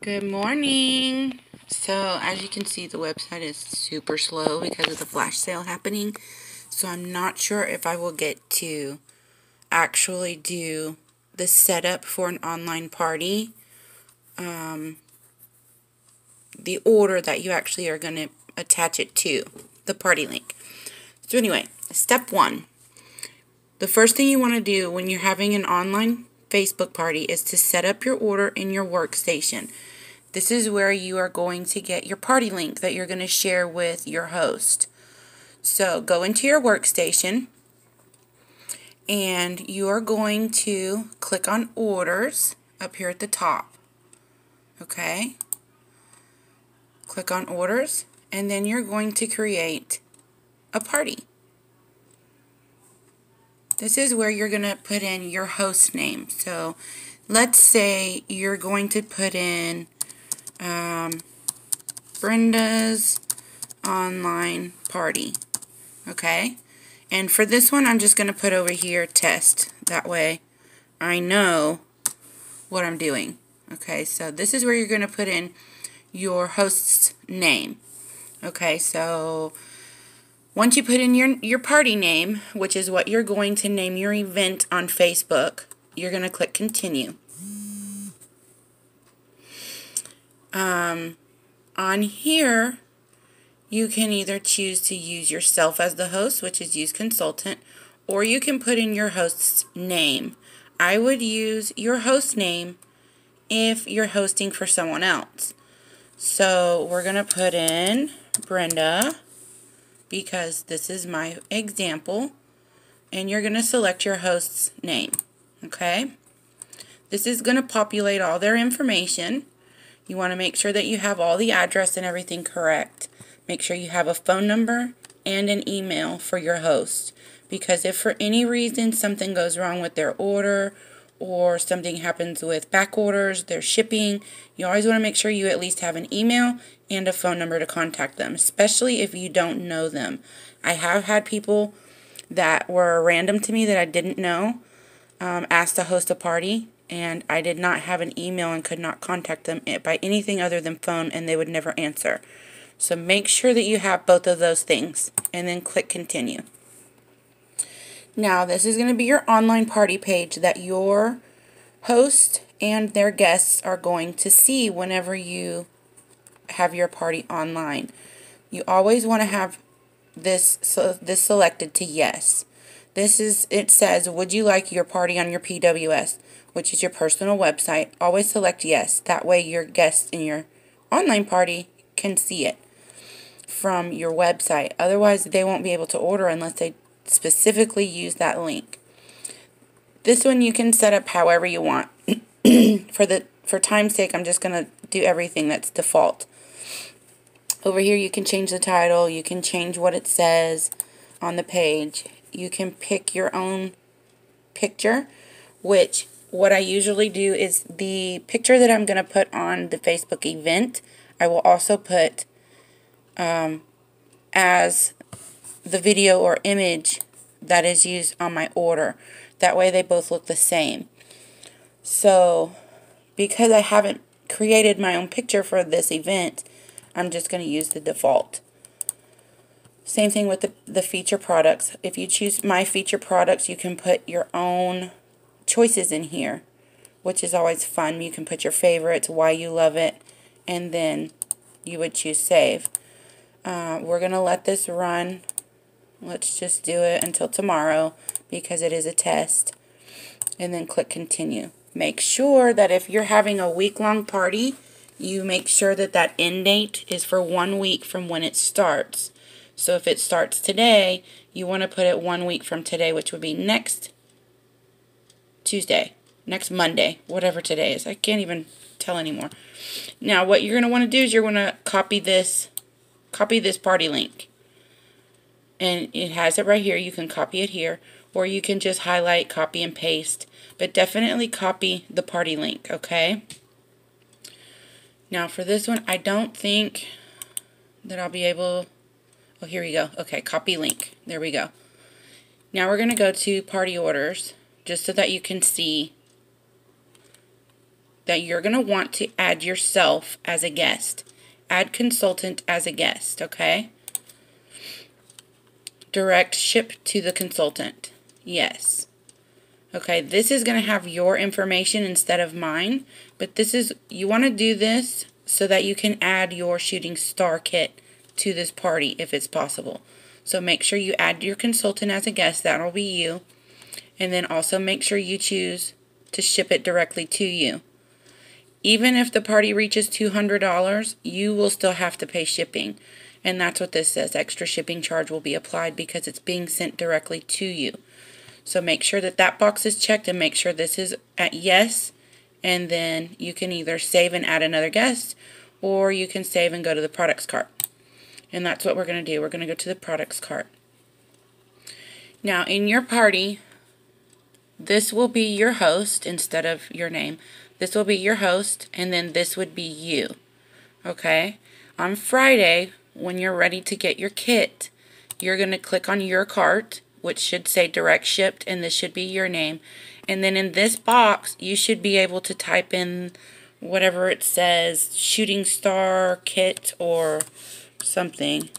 Good morning. So as you can see, the website is super slow because of the flash sale happening. So I'm not sure if I will get to actually do the setup for an online party. The order that you actually are going to attach it to, the party link. So anyway, step 1. The first thing you want to do when you're having an online Facebook party is to set up your order in your workstation. This is where you are going to get your party link that you're going to share with your host. So go into your workstation and you are going to click on orders up here at the top. Okay? Click on orders and then you're going to create a party. This is where you're going to put in your host name. So let's say you're going to put in Brenda's online party. Okay? And for this one, I'm just going to put over here test. That way I know what I'm doing. Okay, so this is where you're going to put in your host's name. Okay, so once you put in your party name, which is what you're going to name your event on Facebook, you're going to click continue. On here, you can either choose to use yourself as the host, which is use consultant, or you can put in your host's name. I would use your host name if you're hosting for someone else. So we're going to put in Brenda because this is my example, and you're going to select your host's name. Okay? This is going to populate all their information. You want to make sure that you have all the address and everything correct. Make sure you have a phone number and an email for your host. Because if for any reason something goes wrong with their order or something happens with back orders, their shipping, you always want to make sure you at least have an email and a phone number to contact them, especially if you don't know them. I have had people that were random to me that I didn't know asked to host a party, and I did not have an email and could not contact them by anything other than phone, and they would never answer. So make sure that you have both of those things, and then click continue. Now, this is going to be your online party page that your host and their guests are going to see whenever you have your party online. You always want to have this selected to yes. It says, would you like your party on your PWS, which is your personal website? Always select yes. That way your guests in your online party can see it from your website. Otherwise, they won't be able to order unless they specifically use that link. This one you can set up however you want. For time's sake, I'm just going to do everything that's default. Over here you can change the title, you can change what it says on the page. You can pick your own picture, which what I usually do is the picture that I'm going to put on the Facebook event, I will also put as the video or image that is used on my order. That way they both look the same. So because I haven't created my own picture for this event, I'm just going to use the default. Same thing with the feature products. If you choose my feature products, you can put your own choices in here, which is always fun. You can put your favorites, why you love it, and then you would choose save. We're going to let this run. Let's just do it until tomorrow because it is a test. And then click continue. Make sure that if you're having a week-long party, you make sure that that end date is for 1 week from when it starts. So if it starts today, you want to put it 1 week from today, which would be next Tuesday, next Monday, whatever today is. I can't even tell anymore. Now, what you're going to want to do is you're going to copy this party link. And it has it right here. You can copy it here, or you can just highlight, copy, and paste. But definitely copy the party link, okay? Now, for this one, I don't think that I'll be able... Oh, here we go. Okay, copy link. There we go. Now we're going to go to party orders, just so that you can see that you're going to want to add yourself as a guest. Add consultant as a guest, okay? Direct ship to the consultant. Yes. Okay, this is going to have your information instead of mine, but this is, you want to do this so that you can add your shooting star kit to this party if it's possible. So make sure you add your consultant as a guest, that'll be you, and then also make sure you choose to ship it directly to you. Even if the party reaches $200, you will still have to pay shipping. And that's what this says. Extra shipping charge will be applied because it's being sent directly to you. So make sure that that box is checked and make sure this is at yes. And then you can either save and add another guest, or you can save and go to the products cart. And that's what we're going to do. We're going to go to the products cart. Now in your party, this will be your host instead of your name. This will be your host, and then this would be you. Okay? On Friday, when you're ready to get your kit, you're going to click on your cart, which should say direct shipped, and this should be your name. And then in this box, you should be able to type in whatever it says, shooting star kit or something.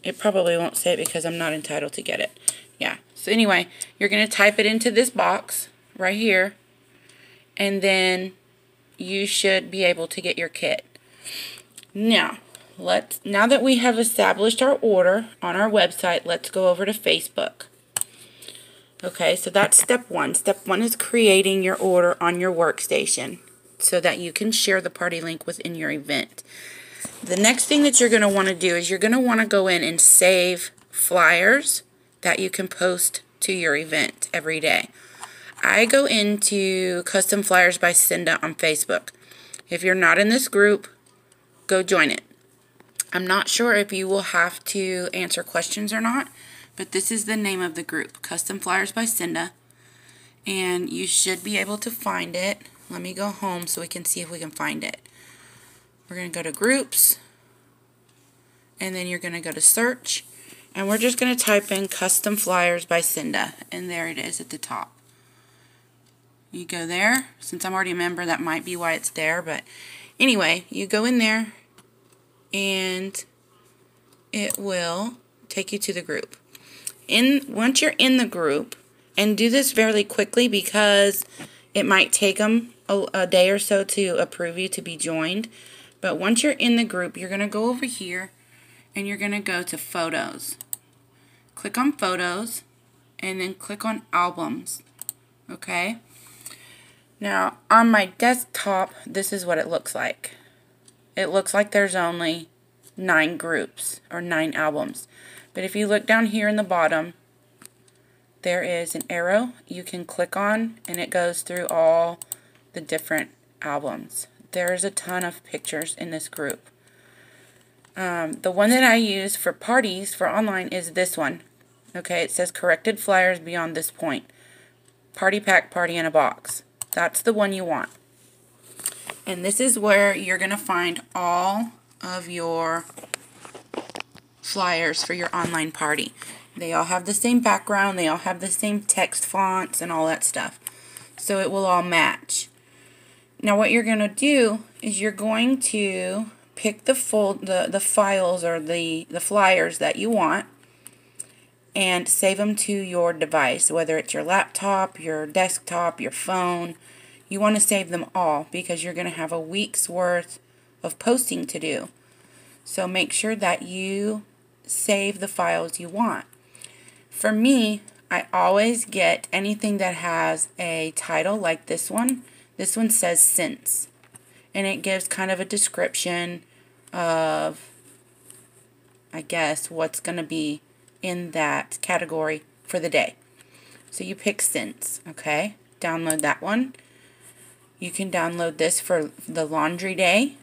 It probably won't say it because I'm not entitled to get it. Yeah. So anyway, you're going to type it into this box right here, and then you should be able to get your kit. Now that we have established our order on our website, let's go over to Facebook. Okay, so that's step one. Step one is creating your order on your workstation so that you can share the party link within your event. The next thing that you're going to want to do is you're going to want to go in and save flyers that you can post to your event every day. I go into Custom Flyers by Cinda on Facebook. If you're not in this group, go join it. I'm not sure if you will have to answer questions or not, but this is the name of the group, Custom Flyers by Cinda, and you should be able to find it. Let me go home so we can see if we can find it. We're going to go to groups, and then you're going to go to search, and we're just going to type in Custom Flyers by Cinda, and there it is at the top. You go there. Since I'm already a member, that might be why it's there, but anyway, you go in there, and it will take you to the group. Once you're in the group, and do this fairly quickly because it might take them a day or so to approve you to be joined, but once you're in the group, you're going to go over here and you're going to go to photos. Click on photos and then click on albums. Okay? Now on my desktop, this is what it looks like. It looks like there's only 9 groups or 9 albums. But if you look down here in the bottom, there is an arrow you can click on, and it goes through all the different albums. There's a ton of pictures in this group. The one that I use for parties, for online, is this one. Okay, it says corrected flyers beyond this point. Party pack, party in a box. That's the one you want. And this is where you're going to find all of your flyers for your online party. They all have the same background, they all have the same text fonts and all that stuff. So it will all match. Now what you're going to do is you're going to pick the files or the flyers that you want and save them to your device, whether it's your laptop, your desktop, your phone. You want to save them all because you're going to have a week's worth of posting to do. So make sure that you save the files you want. For me, I always get anything that has a title like this one. This one says Scents, and it gives kind of a description of, I guess, what's going to be in that category for the day. So you pick Scents, okay? Download that one. You can download this for the laundry day.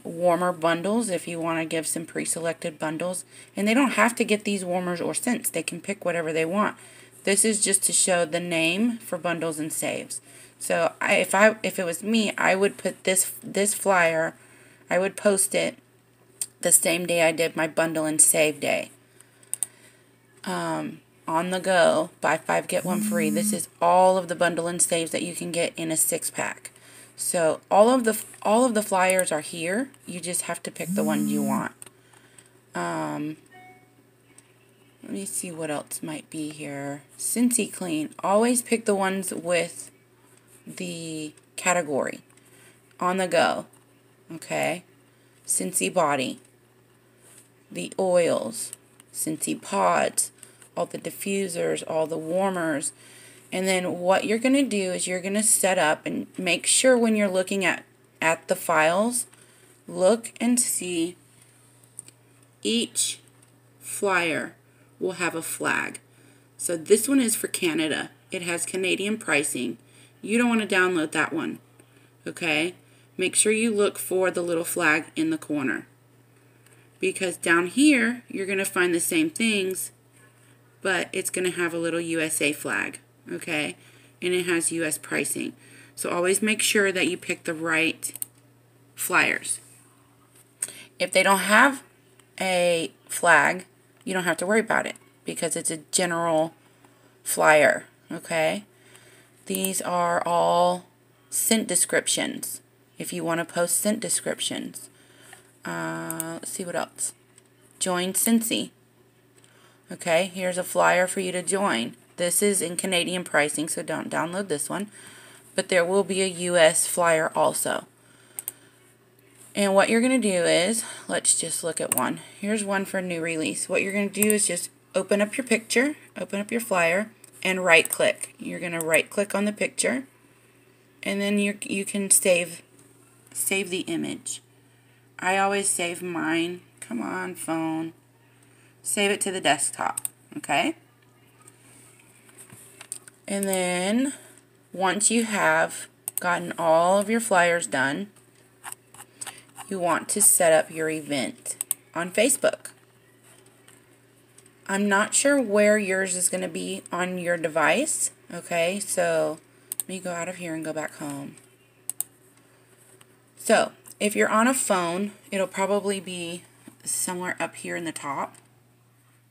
Warmer bundles if you want to give some pre-selected bundles. And they don't have to get these warmers or scents. They can pick whatever they want. This is just to show the name for bundles and saves. So if it was me, I would put this flyer, I would post it the same day I did my bundle and save day. On the Go, buy 5 get 1 free. This is all of the bundle and saves that you can get in a 6-pack. So all of the flyers are here. You just have to pick the ones you want. Let me see what else might be here. Scentsy Clean. Always pick the ones with the category. On the Go. Okay. Scentsy Body. The oils. Scentsy Pods. All the diffusers, all the warmers. And then what you're going to do is you're going to set up and make sure when you're looking at the files, look and see each flyer will have a flag. So this one is for Canada. It has Canadian pricing. You don't want to download that one. Okay? Make sure you look for the little flag in the corner. Because down here, you're going to find the same things, but it's going to have a little USA flag, okay? And it has US pricing. So always make sure that you pick the right flyers. If they don't have a flag, you don't have to worry about it because it's a general flyer, okay? These are all scent descriptions if you want to post scent descriptions. Let's see what else. Join Scentsy. Okay, here's a flyer for you to join. This is in Canadian pricing, so don't download this one. But there will be a US flyer also. And what you're going to do is, let's just look at one. Here's one for new release. What you're going to do is just open up your picture, open up your flyer, and right click. You're going to right click on the picture, and then you can save the image. I always save mine. Come on, phone. Save it to the desktop, okay? And then once you have gotten all of your flyers done, you want to set up your event on Facebook. I'm not sure where yours is going to be on your device, okay? So let me go out of here and go back home. So if you're on a phone, it'll probably be somewhere up here in the top,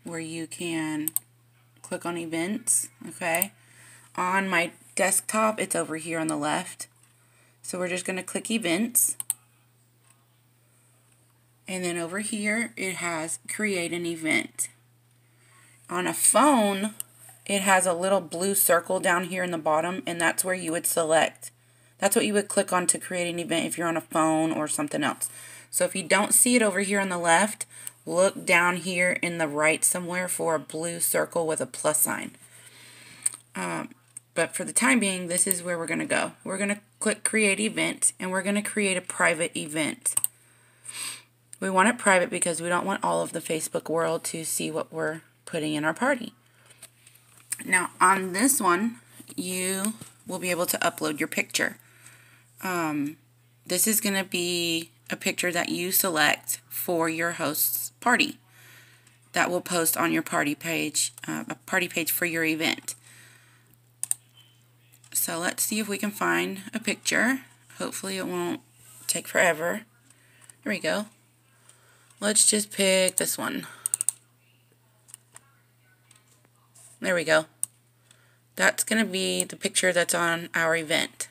where you can click on events, okay? On my desktop, it's over here on the left. So we're just going to click events. And then over here, it has create an event. On a phone, it has a little blue circle down here in the bottom, and that's where you would select. That's what you would click on to create an event if you're on a phone or something else. So if you don't see it over here on the left, look down here in the right somewhere for a blue circle with a plus sign. But for the time being, this is where we're going to go. We're going to click create event, and we're going to create a private event. We want it private because we don't want all of the Facebook world to see what we're putting in our party. Now on this one, you will be able to upload your picture. This is going to be a picture that you select for your host's party that will post on your party page, a party page for your event. So let's see if we can find a picture. Hopefully it won't take forever. Here we go. Let's just pick this one. There we go. That's going to be the picture that's on our event.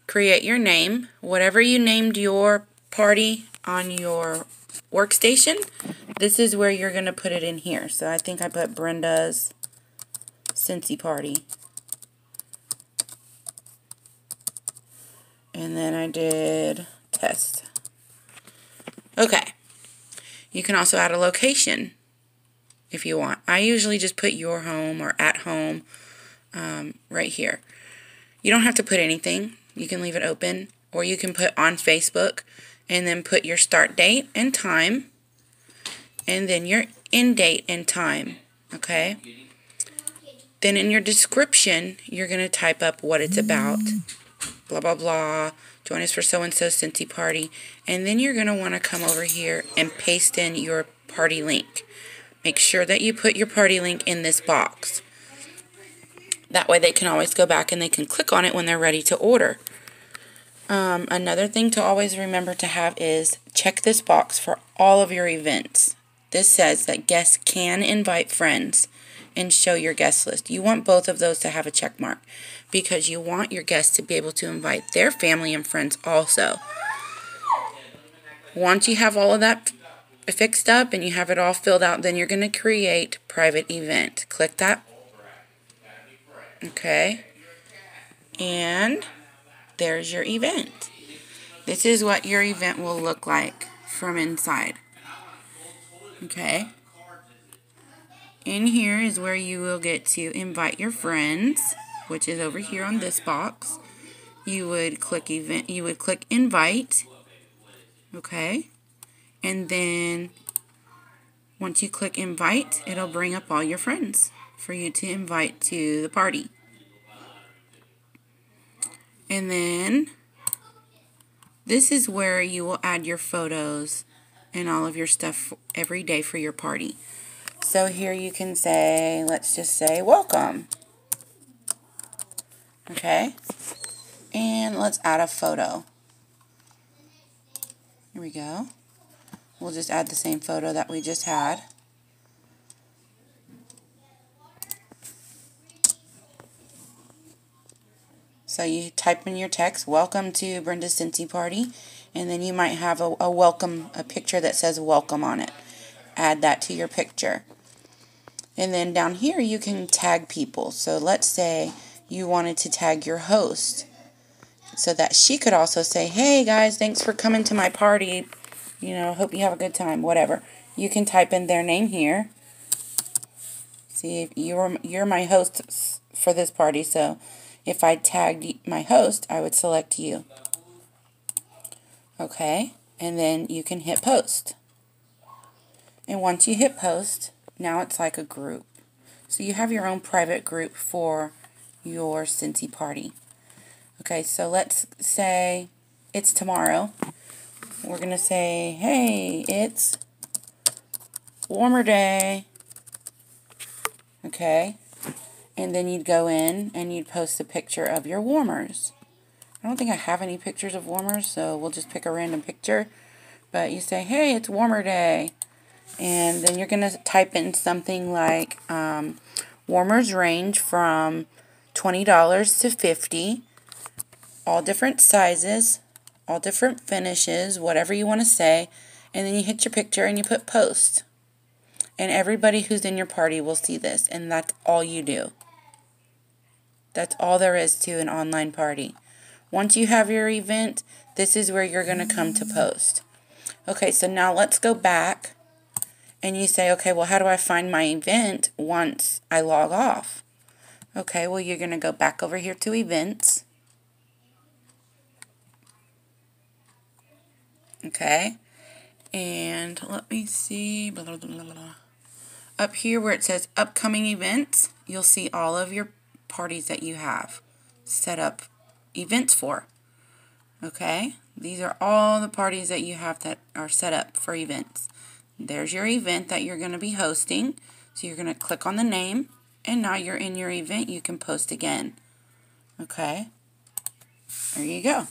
Create your name. Whatever you named your party on your workstation, this is where you're going to put it in here. So I think I put Brenda's Scentsy Party. And then I did test. Okay. You can also add a location if you want. I usually just put your home or at home right here. You don't have to put anything. You can leave it open, or you can put on Facebook and then put your start date and time and then your end date and time, okay? Then in your description, you're going to type up what it's about, blah, blah, blah, join us for so-and-so Scentsy Party, and then you're going to want to come over here and paste in your party link. Make sure that you put your party link in this box. That way they can always go back and they can click on it when they're ready to order. Another thing to always remember to have is check this box for all of your events. This says that guests can invite friends, and show your guest list. You want both of those to have a check mark because you want your guests to be able to invite their family and friends also. Once you have all of that fixed up and you have it all filled out, then you're going to create private event. Click that. Okay. And there's your event. This is what your event will look like from inside. Okay. In here is where you will get to invite your friends, which is over here on this box. You would click event, you would click invite. Okay. And then once you click invite, it'll bring up all your friends for you to invite to the party. And then this is where you will add your photos and all of your stuff every day for your party. So here you can say, let's just say welcome. Okay. And let's add a photo. Here we go. We'll just add the same photo that we just had. So you type in your text, welcome to Brenda's Scentsy Party, and then you might have a picture that says welcome on it. Add that to your picture. And then down here you can tag people. So let's say you wanted to tag your host so that she could also say, hey guys, thanks for coming to my party. You know, hope you have a good time, whatever. You can type in their name here. See, if you're my host for this party, so if I tagged my host, I would select you. Okay, and then you can hit post. And once you hit post, now it's like a group. So you have your own private group for your Scentsy Party. Okay, so let's say it's tomorrow. We're going to say, hey, it's warmer day. Okay. And then you'd go in and you'd post a picture of your warmers. I don't think I have any pictures of warmers, so we'll just pick a random picture. But you say, hey, it's warmer day. And then you're going to type in something like warmers range from $20 to $50. All different sizes, all different finishes, whatever you want to say. And then you hit your picture and you put post. And everybody who's in your party will see this. And that's all you do. That's all there is to an online party. Once you have your event, this is where you're going to come to post. Okay, so now let's go back. And you say, okay, well, how do I find my event once I log off? Okay, well, you're going to go back over here to events. Okay, and let me see. Blah, blah, blah, blah. Up here where it says upcoming events, you'll see all of your parties that you have set up events for. Okay, these are all the parties that you have that are set up for events. There's your event that you're going to be hosting. So you're going to click on the name, and now you're in your event. You can post again. Okay, there you go.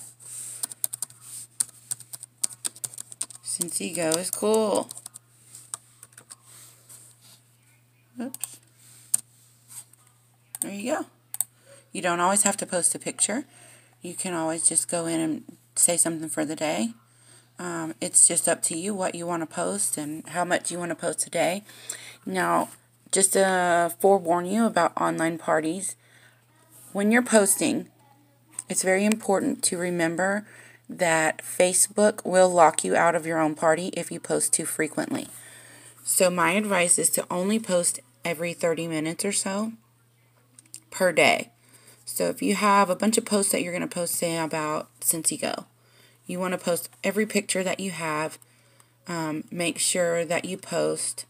Scentsy Go is cool. Oops. There you go. You don't always have to post a picture. You can always just go in and say something for the day. It's just up to you what you want to post and how much you want to post a day. Now, just to forewarn you about online parties, when you're posting, it's very important to remember that Facebook will lock you out of your own party if you post too frequently. So my advice is to only post every 30 minutes or so per day. So if you have a bunch of posts that you're going to post, say, about Scentsy Go, you want to post every picture that you have. Make sure that you post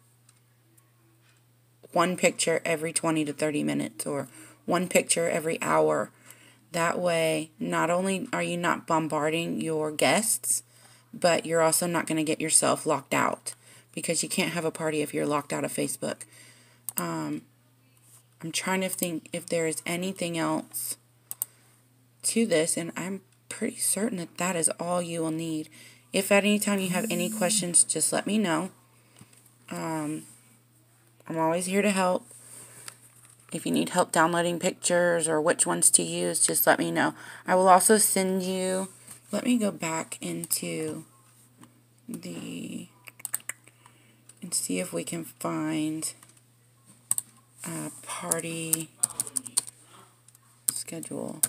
one picture every 20 to 30 minutes or one picture every hour. That way, not only are you not bombarding your guests, but you're also not going to get yourself locked out, because you can't have a party if you're locked out of Facebook. I'm trying to think if there is anything else to this, and I'm pretty certain that that is all you will need. If at any time you have any questions, just let me know. I'm always here to help. If you need help downloading pictures or which ones to use, just let me know. I will also send you, let me go back into and see if we can find a party schedule.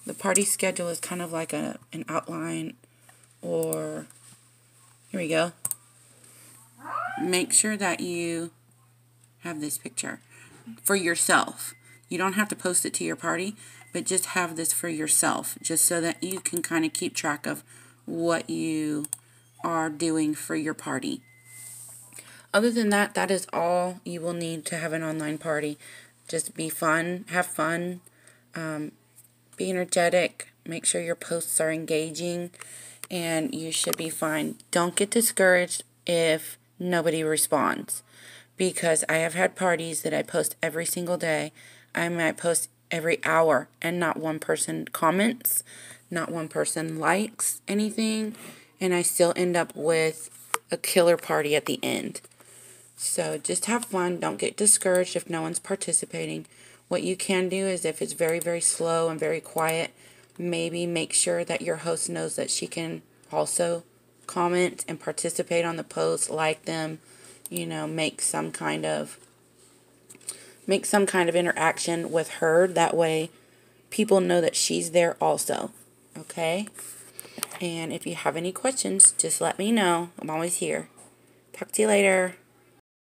The party schedule is kind of like an outline, or here we go. Make sure that you have this picture for yourself. You don't have to post it to your party, but just have this for yourself, just so that you can kind of keep track of what you are doing for your party. Other than that, that is all you will need to have an online party. Just be fun, have fun, be energetic, make sure your posts are engaging, and you should be fine. Don't get discouraged if nobody responds, because I have had parties that I post every single day. I might post every hour and not one person comments, not one person likes anything, and I still end up with a killer party at the end. So just have fun. Don't get discouraged if no one's participating. What you can do is, if it's very, very slow and very quiet, maybe make sure that your host knows that she can also comment and participate on the post, like them, make some kind of interaction with her. That way people know that she's there also. Okay? And if you have any questions, just let me know. I'm always here. Talk to you later.